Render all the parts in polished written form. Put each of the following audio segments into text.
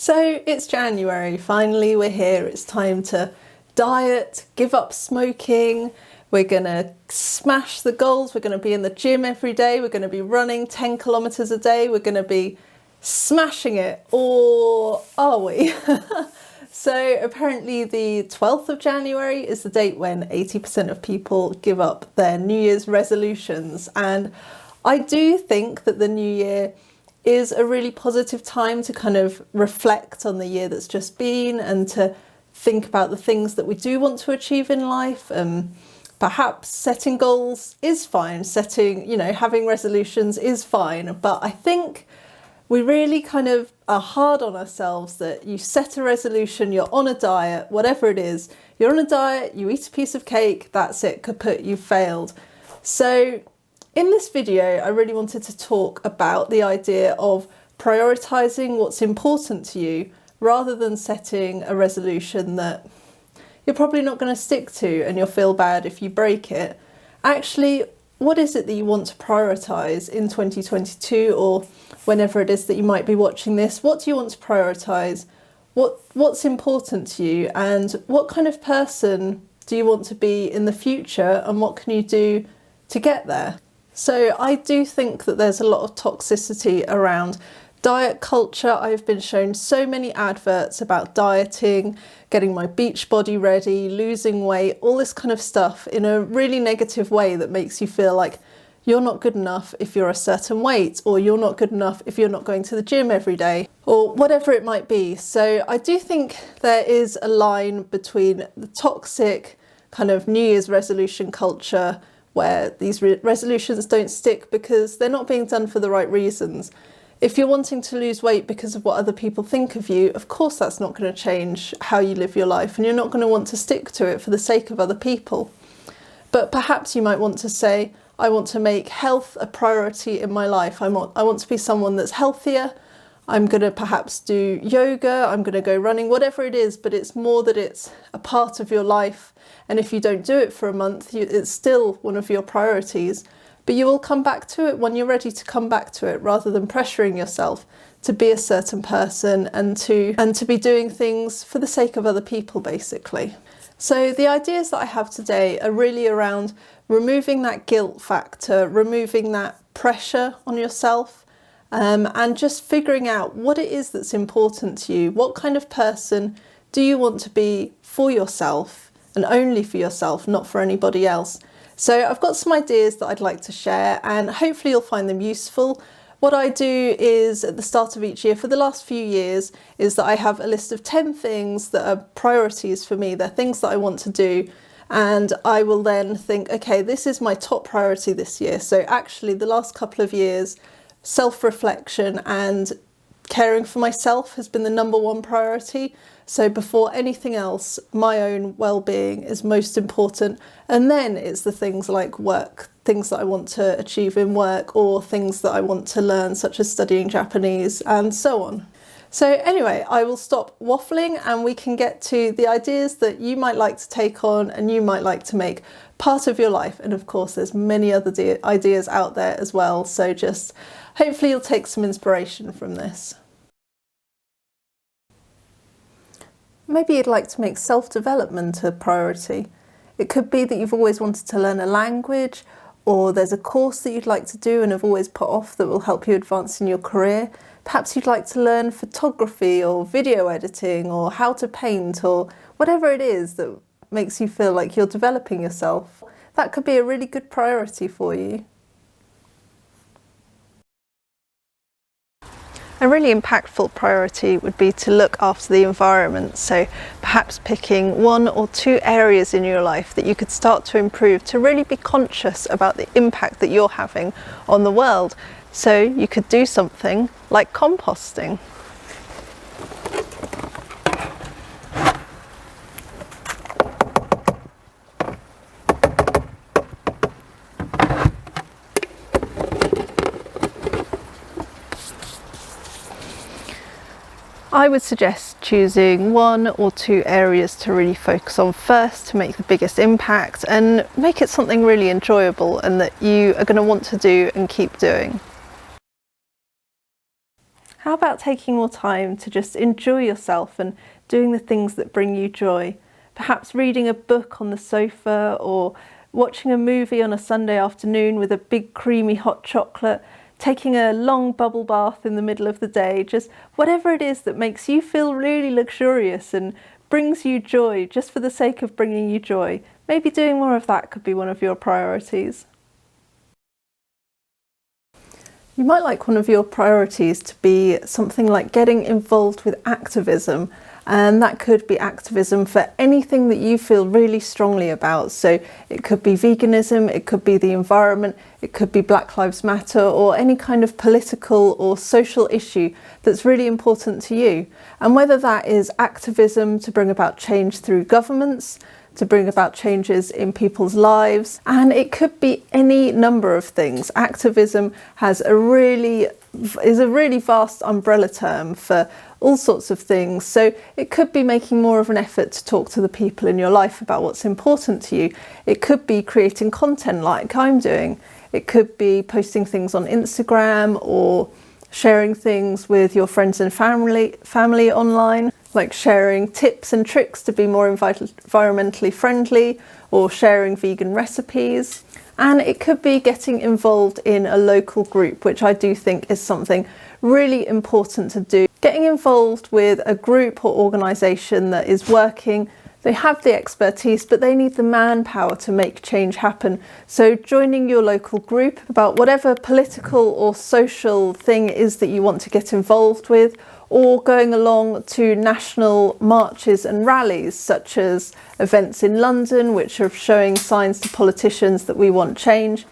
So it's January, finally we're here. It's time to diet, give up smoking. We're gonna smash the goals. We're gonna be in the gym every day. We're gonna be running 10 kilometers a day. We're gonna be smashing it, or are we? So apparently the 12th of January is the date when 80% of people give up their New Year's resolutions. And I do think that the new year is a really positive time to kind of reflect on the year that's just been and to think about the things that we do want to achieve in life. Perhaps setting goals is fine, having resolutions is fine, but I think we really kind of are hard on ourselves that you set a resolution, you're on a diet, whatever it is, you're on a diet, you eat a piece of cake, that's it, kaput, you've failed. So in this video, I really wanted to talk about the idea of prioritising what's important to you rather than setting a resolution that you're probably not going to stick to and you'll feel bad if you break it. Actually, what is it that you want to prioritise in 2022 or whenever it is that you might be watching this? What do you want to prioritise? What's important to you, and what kind of person do you want to be in the future, and what can you do to get there? So I do think that there's a lot of toxicity around diet culture. I've been shown so many adverts about dieting, getting my beach body ready, losing weight, all this kind of stuff in a really negative way that makes you feel like you're not good enough if you're a certain weight, or you're not good enough if you're not going to the gym every day, or whatever it might be. So I do think there is a line between the toxic kind of New Year's resolution culture where these resolutions don't stick because they're not being done for the right reasons. If you're wanting to lose weight because of what other people think of you, of course that's not going to change how you live your life, and you're not going to want to stick to it for the sake of other people. But perhaps you might want to say, I want to make health a priority in my life. I want to be someone that's healthier. I'm going to perhaps do yoga, I'm going to go running, whatever it is, but it's more that it's a part of your life. And if you don't do it for a month, it's still one of your priorities. But you will come back to it when you're ready to come back to it, rather than pressuring yourself to be a certain person and to be doing things for the sake of other people, basically. So the ideas that I have today are really around removing that guilt factor, removing that pressure on yourself, and just figuring out what it is that's important to you. What kind of person do you want to be for yourself, and only for yourself, not for anybody else? So I've got some ideas that I'd like to share, and hopefully you'll find them useful. What I do is at the start of each year for the last few years is that I have a list of 10 things that are priorities for me. They're things that I want to do, and I will then think, okay, this is my top priority this year. So actually the last couple of years, self-reflection and caring for myself has been the number one priority. So before anything else, my own well-being is most important. And then it's the things like work, things that I want to achieve in work, or things that I want to learn, such as studying Japanese and so on. So anyway, I will stop waffling and we can get to the ideas that you might like to take on and you might like to make part of your life. And of course, there's many other ideas out there as well. So just hopefully you'll take some inspiration from this. Maybe you'd like to make self-development a priority. It could be that you've always wanted to learn a language, or there's a course that you'd like to do and have always put off that will help you advance in your career. Perhaps you'd like to learn photography or video editing or how to paint, or whatever it is that makes you feel like you're developing yourself. That could be a really good priority for you. A really impactful priority would be to look after the environment, so perhaps picking 1 or 2 areas in your life that you could start to improve to really be conscious about the impact that you're having on the world. So you could do something like composting. I would suggest choosing 1 or 2 areas to really focus on first to make the biggest impact, and make it something really enjoyable and that you are going to want to do and keep doing. How about taking more time to just enjoy yourself and doing the things that bring you joy? Perhaps reading a book on the sofa, or watching a movie on a Sunday afternoon with a big creamy hot chocolate, taking a long bubble bath in the middle of the day, just whatever it is that makes you feel really luxurious and brings you joy just for the sake of bringing you joy. Maybe doing more of that could be one of your priorities. You might like one of your priorities to be something like getting involved with activism, and that could be activism for anything that you feel really strongly about. So it could be veganism, it could be the environment, it could be Black Lives Matter, or any kind of political or social issue that's really important to you. And whether that is activism to bring about change through governments, to bring about changes in people's lives, and it could be any number of things. Activism is a really vast umbrella term for all sorts of things. So it could be making more of an effort to talk to the people in your life about what's important to you. It could be creating content like I'm doing. It could be posting things on Instagram or sharing things with your friends and family online, like sharing tips and tricks to be more environmentally friendly, or sharing vegan recipes. And it could be getting involved in a local group, which I do think is something really important to do. Getting involved with a group or organisation that is working, they have the expertise, but they need the manpower to make change happen. So joining your local group about whatever political or social thing it is that you want to get involved with, or going along to national marches and rallies, such as events in London, which are showing signs to politicians that we want change.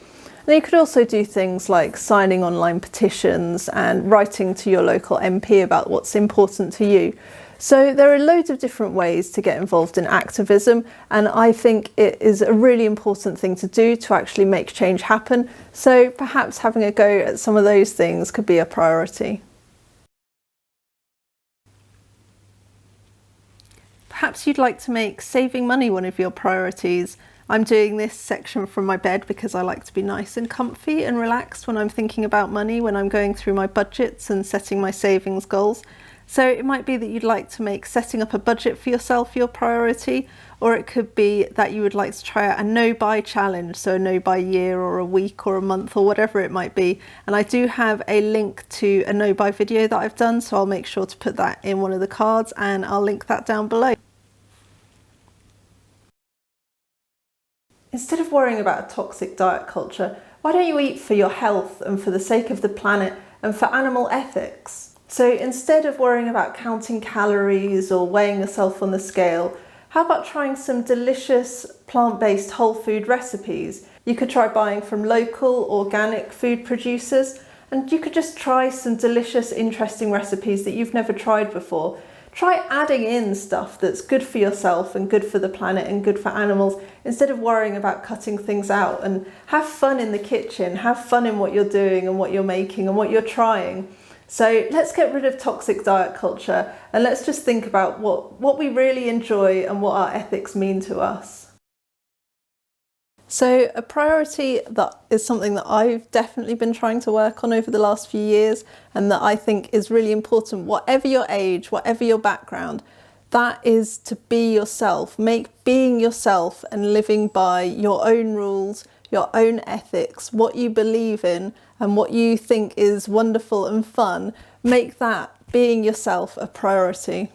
And you could also do things like signing online petitions and writing to your local MP about what's important to you. So there are loads of different ways to get involved in activism, and I think it is a really important thing to do to actually make change happen. So perhaps having a go at some of those things could be a priority. Perhaps you'd like to make saving money one of your priorities. I'm doing this section from my bed because I like to be nice and comfy and relaxed when I'm thinking about money, when I'm going through my budgets and setting my savings goals. So it might be that you'd like to make setting up a budget for yourself your priority, or it could be that you would like to try out a no-buy challenge, so a no-buy year or a week or a month or whatever it might be. And I do have a link to a no-buy video that I've done, so I'll make sure to put that in one of the cards, and I'll link that down below. Instead of worrying about a toxic diet culture, why don't you eat for your health and for the sake of the planet and for animal ethics? So instead of worrying about counting calories or weighing yourself on the scale, how about trying some delicious plant-based whole food recipes? You could try buying from local organic food producers, and you could just try some delicious, interesting recipes that you've never tried before. Try adding in stuff that's good for yourself and good for the planet and good for animals, instead of worrying about cutting things out. And have fun in the kitchen, have fun in what you're doing and what you're making and what you're trying. So let's get rid of toxic diet culture, and let's just think about what we really enjoy and what our ethics mean to us. So a priority that is something that I've definitely been trying to work on over the last few years, and that I think is really important, whatever your age, whatever your background, that is to be yourself. Make being yourself and living by your own rules, your own ethics, what you believe in and what you think is wonderful and fun, make that being yourself a priority.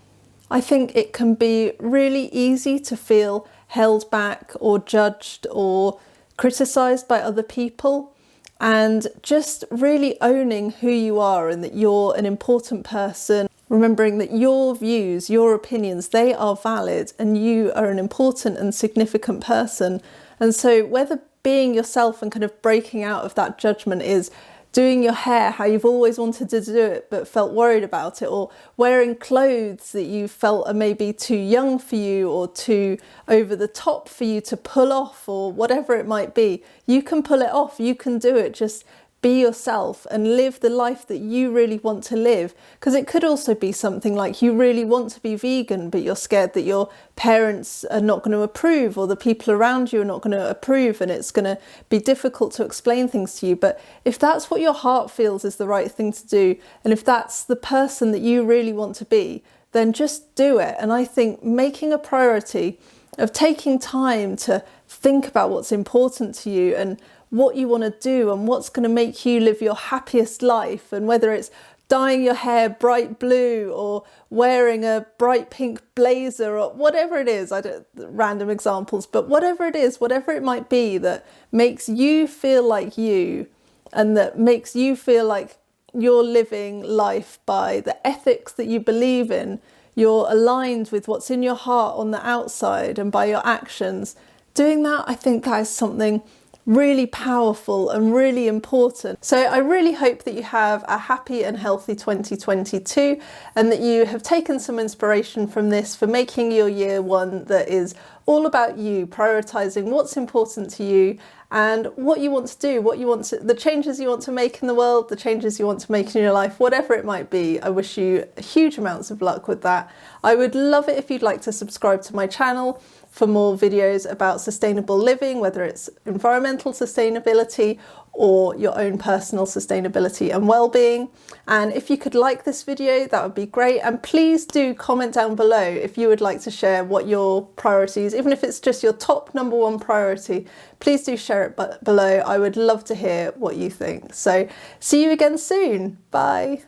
I think it can be really easy to feel held back or judged or criticised by other people, and just really owning who you are and that you're an important person, remembering that your views, your opinions, they are valid and you are an important and significant person. And so whether being yourself and kind of breaking out of that judgment is doing your hair how you've always wanted to do it but felt worried about it, or wearing clothes that you felt are maybe too young for you or too over the top for you to pull off, or whatever it might be, you can pull it off, you can do it. Just be yourself and live the life that you really want to live. Because it could also be something like you really want to be vegan, but you're scared that your parents are not going to approve, or the people around you are not going to approve, and it's going to be difficult to explain things to you. But if that's what your heart feels is the right thing to do, and if that's the person that you really want to be, then just do it. And I think making a priority of taking time to think about what's important to you and what you want to do and what's going to make you live your happiest life, and whether it's dyeing your hair bright blue or wearing a bright pink blazer or whatever it is, I don't, random examples, but whatever it is, whatever it might be that makes you feel like you, and that makes you feel like you're living life by the ethics that you believe in, you're aligned with what's in your heart on the outside and by your actions, doing that, I think that is something really powerful and really important. So I really hope that you have a happy and healthy 2022, and that you have taken some inspiration from this for making your year one that is all about you, prioritizing what's important to you and what you want to do, the changes you want to make in the world, the changes you want to make in your life, whatever it might be. I wish you huge amounts of luck with that. I would love it if you'd like to subscribe to my channel for more videos about sustainable living, whether it's environmental sustainability or your own personal sustainability and well-being. And if you could like this video, that would be great. And please do comment down below if you would like to share what your priorities, even if it's just your top number one priority, please do share it below. I would love to hear what you think. So see you again soon. Bye.